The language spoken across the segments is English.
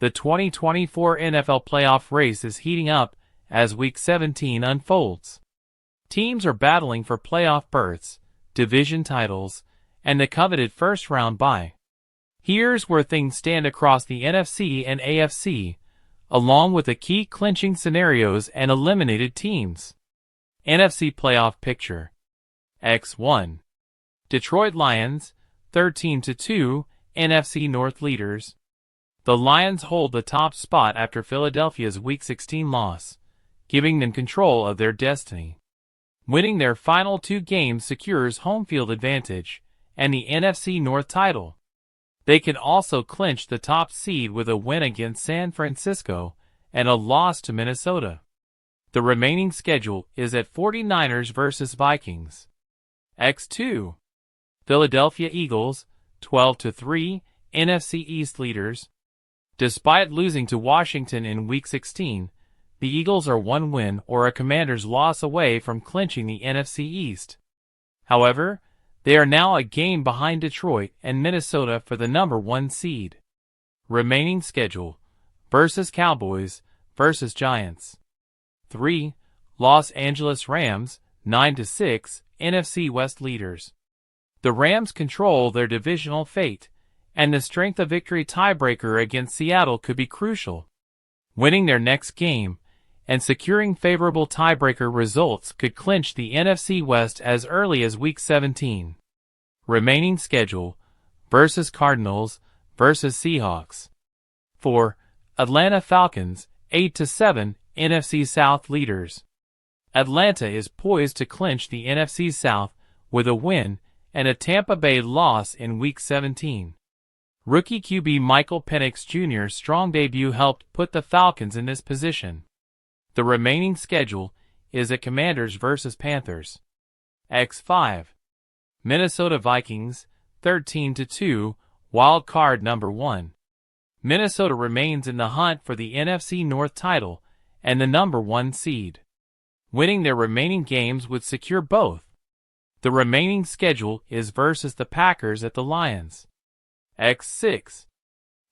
The 2024 NFL playoff race is heating up as Week 17 unfolds. Teams are battling for playoff berths, division titles, and the coveted first-round bye. Here's where things stand across the NFC and AFC, along with the key clinching scenarios and eliminated teams. NFC playoff picture. X1. Detroit Lions, 13-2, NFC North leaders. The Lions hold the top spot after Philadelphia's Week 16 loss, giving them control of their destiny. Winning their final two games secures home field advantage and the NFC North title. They can also clinch the top seed with a win against San Francisco and a loss to Minnesota. The remaining schedule is at 49ers versus Vikings. X2. Philadelphia Eagles, 12-3, NFC East leaders. Despite losing to Washington in Week 16, the Eagles are one win or a Commanders' loss away from clinching the NFC East. However, they are now a game behind Detroit and Minnesota for the number 1 seed. Remaining schedule versus Cowboys versus Giants. 3. Los Angeles Rams, 9-6, NFC West leaders. The Rams control their divisional fate, and the strength of victory tiebreaker against Seattle could be crucial. Winning their next game and securing favorable tiebreaker results could clinch the NFC West as early as Week 17. Remaining schedule versus Cardinals versus Seahawks. 4. Atlanta Falcons, 8-7, NFC South leaders. Atlanta is poised to clinch the NFC South with a win and a Tampa Bay loss in Week 17. Rookie QB Michael Penix Jr.'s strong debut helped put the Falcons in this position. The remaining schedule is at Commanders versus Panthers. X5. Minnesota Vikings, 13-2, wild card number 1. Minnesota remains in the hunt for the NFC North title and the number 1 seed. Winning their remaining games would secure both. The remaining schedule is versus the Packers at the Lions. X6.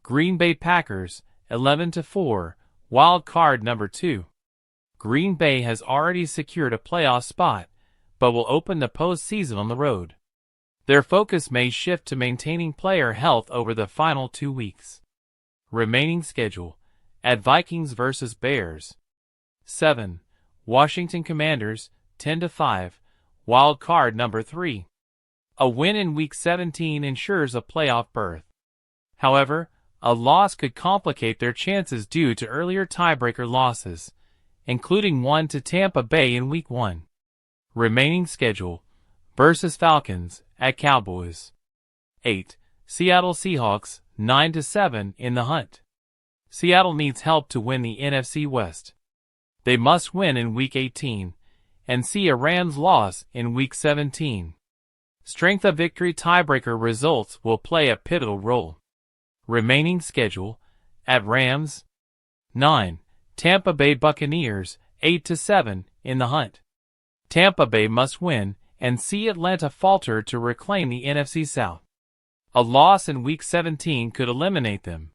Green Bay Packers, 11-4, wild card number 2. Green Bay has already secured a playoff spot, but will open the postseason on the road. Their focus may shift to maintaining player health over the final 2 weeks. Remaining schedule at Vikings versus Bears. 7. Washington Commanders, 10-5, wild card number 3. A win in Week 17 ensures a playoff berth. However, a loss could complicate their chances due to earlier tiebreaker losses, including one to Tampa Bay in Week 1. Remaining schedule versus Falcons at Cowboys. 8. Seattle Seahawks, 9-7 in the hunt. Seattle needs help to win the NFC West. They must win in Week 18 and see a Rams loss in Week 17. Strength of victory tiebreaker results will play a pivotal role. Remaining schedule at Rams. 9. Tampa Bay Buccaneers, 8-7 in the hunt. Tampa Bay must win and see Atlanta falter to reclaim the NFC South. A loss in Week 17 could eliminate them.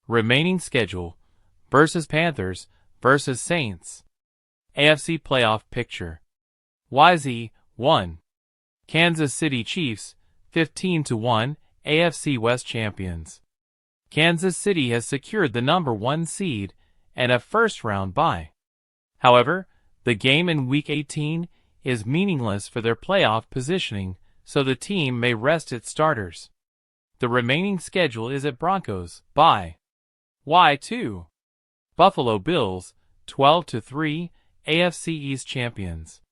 Remaining schedule versus Panthers versus Saints. AFC Playoff picture. YZ1. Kansas City Chiefs, 15-1, AFC West champions. Kansas City has secured the number 1 seed and a first-round bye. However, the game in Week 18 is meaningless for their playoff positioning, so the team may rest its starters. The remaining schedule is at Broncos, bye. Y2. Buffalo Bills, 12-3, AFC East champions.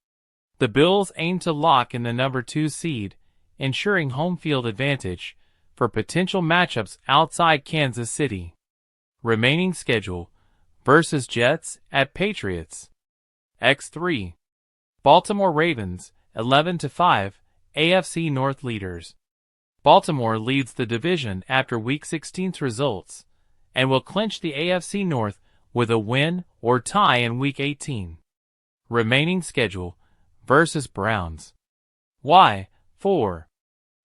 The Bills aim to lock in the number 2 seed, ensuring home field advantage for potential matchups outside Kansas City. Remaining schedule versus Jets at Patriots. X3. Baltimore Ravens, 11-5, AFC North leaders. Baltimore leads the division after Week 16's results and will clinch the AFC North with a win or tie in Week 18. Remaining schedule versus Browns. Y4.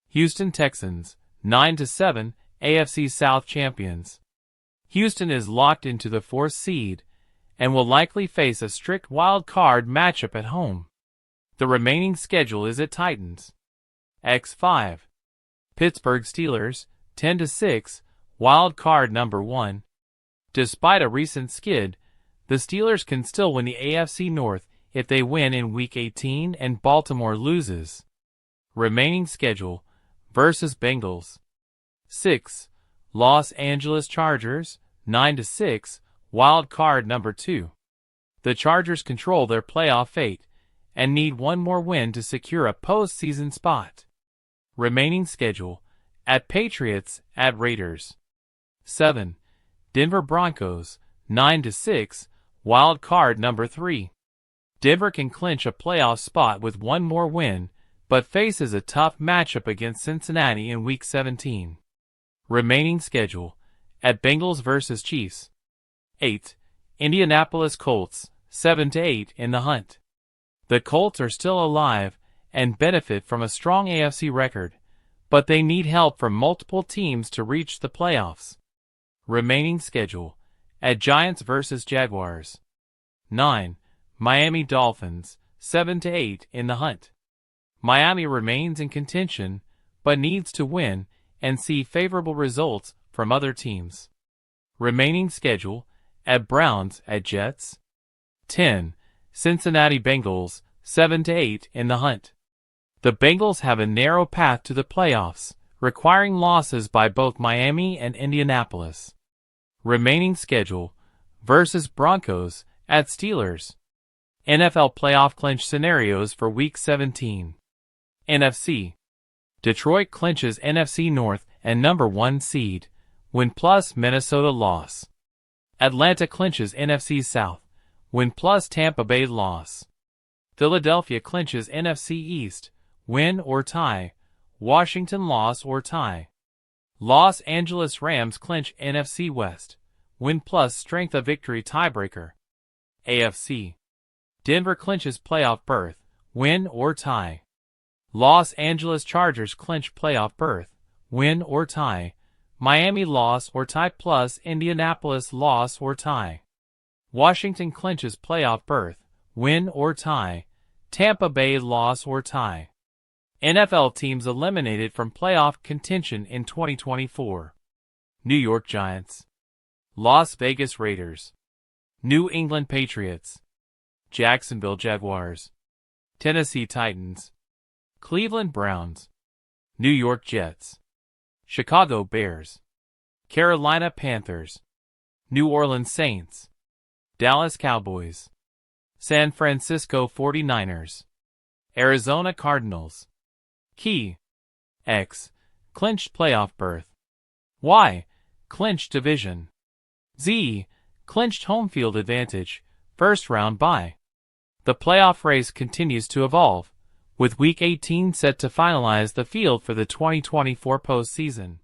Houston Texans, 9-7, AFC South champions. Houston is locked into the 4th seed and will likely face a strict wild card matchup at home. The remaining schedule is at Titans. X5. Pittsburgh Steelers, 10-6, wild card number 1. Despite a recent skid, the Steelers can still win the AFC North if they win in Week 18 and Baltimore loses. Remaining schedule versus Bengals. 6. Los Angeles Chargers, 9-6, wild card number 2. The Chargers control their playoff fate and need one more win to secure a postseason spot. Remaining schedule at Patriots at Raiders. 7. Denver Broncos, 9-6, wild card number 3. Denver can clinch a playoff spot with one more win, but faces a tough matchup against Cincinnati in Week 17. Remaining schedule at Bengals vs. Chiefs. 8. Indianapolis Colts, 7-8 in the hunt. The Colts are still alive and benefit from a strong AFC record, but they need help from multiple teams to reach the playoffs. Remaining schedule at Giants vs. Jaguars. 9. Miami Dolphins, 7-8 in the hunt. Miami remains in contention, but needs to win and see favorable results from other teams. Remaining schedule at Browns at Jets. 10. Cincinnati Bengals, 7-8 in the hunt. The Bengals have a narrow path to the playoffs, requiring losses by both Miami and Indianapolis. Remaining schedule versus Broncos at Steelers. NFL playoff clinch scenarios for Week 17. NFC. Detroit clinches NFC North and number 1 seed, win plus Minnesota loss. Atlanta clinches NFC South, win plus Tampa Bay loss. Philadelphia clinches NFC East, win or tie, Washington loss or tie. Los Angeles Rams clinch NFC West, win plus strength of victory tiebreaker. AFC. Denver clinches playoff berth, win or tie. Los Angeles Chargers clinch playoff berth, win or tie. Miami loss or tie plus Indianapolis loss or tie. Washington clinches playoff berth, win or tie. Tampa Bay loss or tie. NFL teams eliminated from playoff contention in 2024. New York Giants. Las Vegas Raiders. New England Patriots. Jacksonville Jaguars. Tennessee Titans. Cleveland Browns. New York Jets. Chicago Bears. Carolina Panthers. New Orleans Saints. Dallas Cowboys. San Francisco 49ers. Arizona Cardinals. Key. X. Clinched playoff berth. Y. Clinched division. Z. Clinched home field advantage, first round bye. The playoff race continues to evolve, with Week 18 set to finalize the field for the 2024 postseason.